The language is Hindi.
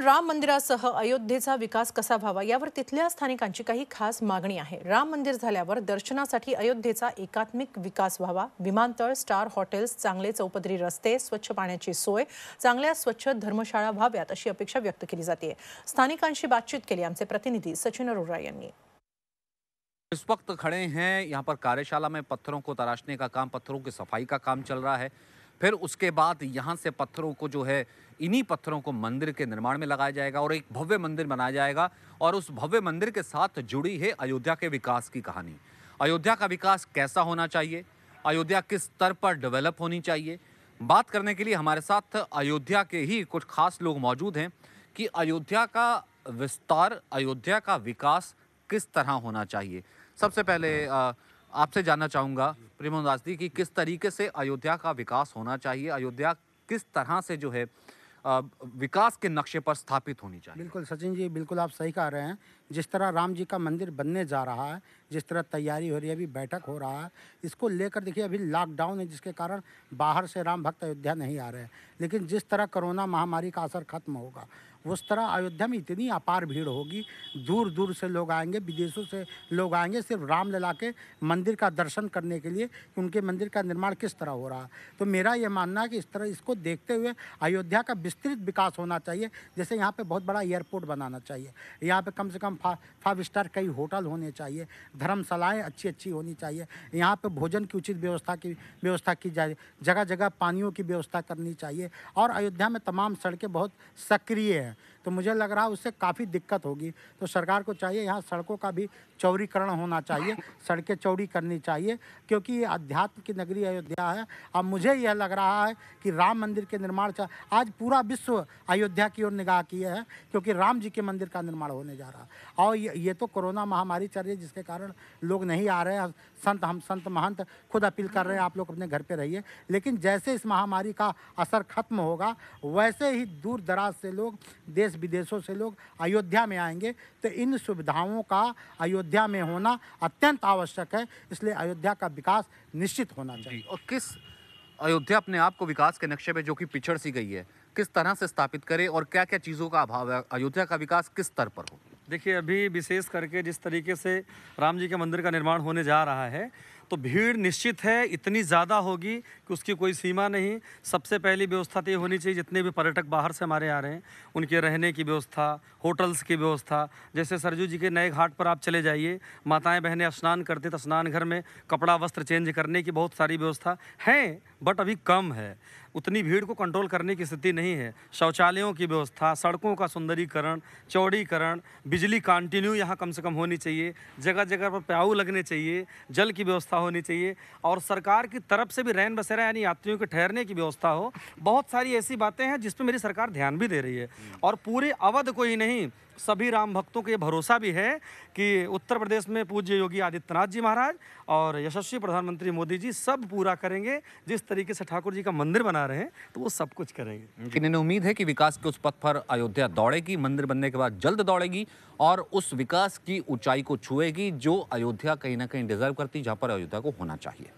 राम मंदिरासह अयोध्येचा विकास कसा व्हावा यावर तिथल्या स्थानिकांची काही खास मागणी आहे। राम मंदिर झाल्यावर दर्शनासाठी अयोध्येचा एकात्मिक विकास व्हावा, विमानतळ, स्टार हॉटेल्स, चांगले चौपदरी रस्ते, स्वच्छ पाण्याची सोय, चांगल्या स्वच्छ धर्मशाळा व्हाव्यात अशी अपेक्षा व्यक्त केली जाते। स्थानिकांशी बातचीत केली आमचे प्रतिनिधी सचिन अरोरा यांनी। इस वक्त खड़े हैं यहाँ पर कार्यशाला में पत्थरों को तराशने का काम, पत्थरों की सफाई का काम चल रहा है। फिर उसके बाद यहाँ से पत्थरों को जो है, इन्हीं पत्थरों को मंदिर के निर्माण में लगाया जाएगा और एक भव्य मंदिर बनाया जाएगा। और उस भव्य मंदिर के साथ जुड़ी है अयोध्या के विकास की कहानी। अयोध्या का विकास कैसा होना चाहिए, अयोध्या किस स्तर पर डेवलप होनी चाहिए, बात करने के लिए हमारे साथ अयोध्या के ही कुछ खास लोग मौजूद हैं कि अयोध्या का विस्तार, अयोध्या का विकास किस तरह होना चाहिए। सबसे पहले आपसे जानना चाहूँगा प्रेमोन दास जी कि किस तरीके से अयोध्या का विकास होना चाहिए, अयोध्या किस तरह से जो है विकास के नक्शे पर स्थापित होनी चाहिए। बिल्कुल सचिन जी, बिल्कुल आप सही कह रहे हैं। जिस तरह राम जी का मंदिर बनने जा रहा है, जिस तरह तैयारी हो रही है, अभी बैठक हो रहा है, इसको लेकर देखिए अभी लॉकडाउन है जिसके कारण बाहर से राम भक्त अयोध्या नहीं आ रहे हैं। लेकिन जिस तरह कोरोना महामारी का असर खत्म होगा, उस तरह अयोध्या में इतनी अपार भीड़ होगी, दूर दूर से लोग आएंगे, विदेशों से लोग आएंगे सिर्फ रामलला के मंदिर का दर्शन करने के लिए कि उनके मंदिर का निर्माण किस तरह हो रहा है। तो मेरा ये मानना है कि इस तरह इसको देखते हुए अयोध्या का विस्तृत विकास होना चाहिए। जैसे यहाँ पे बहुत बड़ा एयरपोर्ट बनाना चाहिए, यहाँ पे कम से कम 5 स्टार कई होटल होने चाहिए, धर्मशालाएँ अच्छी अच्छी होनी चाहिए, यहाँ पे भोजन की उचित व्यवस्था की जाए, जगह जगह पानियों की व्यवस्था करनी चाहिए। और अयोध्या में तमाम सड़कें बहुत सक्रिय हैं, तो मुझे लग रहा है उससे काफ़ी दिक्कत होगी। तो सरकार को चाहिए यहाँ सड़कों का भी चौड़ीकरण होना चाहिए, सड़कें चौड़ी करनी चाहिए, क्योंकि ये अध्यात्म की नगरी अयोध्या है। अब मुझे यह लग रहा है कि राम मंदिर के निर्माण से आज पूरा विश्व अयोध्या की ओर निगाह किए है, क्योंकि राम जी के मंदिर का निर्माण होने जा रहा है। और ये तो कोरोना महामारी चल रही है जिसके कारण लोग नहीं आ रहे हैं। हम संत महंत खुद अपील कर रहे हैं आप लोग अपने घर पे रहिए। लेकिन जैसे इस महामारी का असर खत्म होगा, वैसे ही दूर दराज से लोग, देश विदेशों से लोग अयोध्या में आएंगे। तो इन सुविधाओं का अयोध्या में होना अत्यंत आवश्यक है, इसलिए अयोध्या का विकास निश्चित होना चाहिए। और किस अयोध्या अपने आप को विकास के नक्शे पे जो कि पिछड़ सी गई है, किस तरह से स्थापित करे और क्या क्या चीज़ों का अभाव है, अयोध्या का विकास किस स्तर पर हो? देखिए, अभी विशेष करके जिस तरीके से राम जी के मंदिर का निर्माण होने जा रहा है, तो भीड़ निश्चित है इतनी ज़्यादा होगी कि उसकी कोई सीमा नहीं। सबसे पहली व्यवस्था तो ये होनी चाहिए, जितने भी पर्यटक बाहर से हमारे आ रहे हैं उनके रहने की व्यवस्था, होटल्स की व्यवस्था। जैसे सरजू जी के नए घाट पर आप चले जाइए, माताएं बहनें स्नान करते तो स्नान घर में कपड़ा वस्त्र चेंज करने की बहुत सारी व्यवस्था है, बट अभी कम है, उतनी भीड़ को कंट्रोल करने की स्थिति नहीं है। शौचालयों की व्यवस्था, सड़कों का सुंदरीकरण, चौड़ीकरण, बिजली कंटिन्यू यहाँ कम से कम होनी चाहिए, जगह जगह पर प्याऊ लगने चाहिए, जल की व्यवस्था होनी चाहिए, और सरकार की तरफ से भी रैन बसेरा यानी यात्रियों के ठहरने की व्यवस्था हो। बहुत सारी ऐसी बातें हैं जिस पे मेरी सरकार ध्यान भी दे रही है। और पूरे अवध को ही नहीं, सभी राम भक्तों को ये भरोसा भी है कि उत्तर प्रदेश में पूज्य योगी आदित्यनाथ जी महाराज और यशस्वी प्रधानमंत्री मोदी जी सब पूरा करेंगे। जिस तरीके से ठाकुर जी का मंदिर बना रहे हैं तो वो सब कुछ करेंगे। लेकिन इन्हें उम्मीद है कि विकास के उस पथ पर अयोध्या दौड़ेगी, मंदिर बनने के बाद जल्द दौड़ेगी और उस विकास की ऊंचाई को छुएगी जो अयोध्या कहीं ना कहीं डिजर्व करती, जहां पर अयोध्या को होना चाहिए।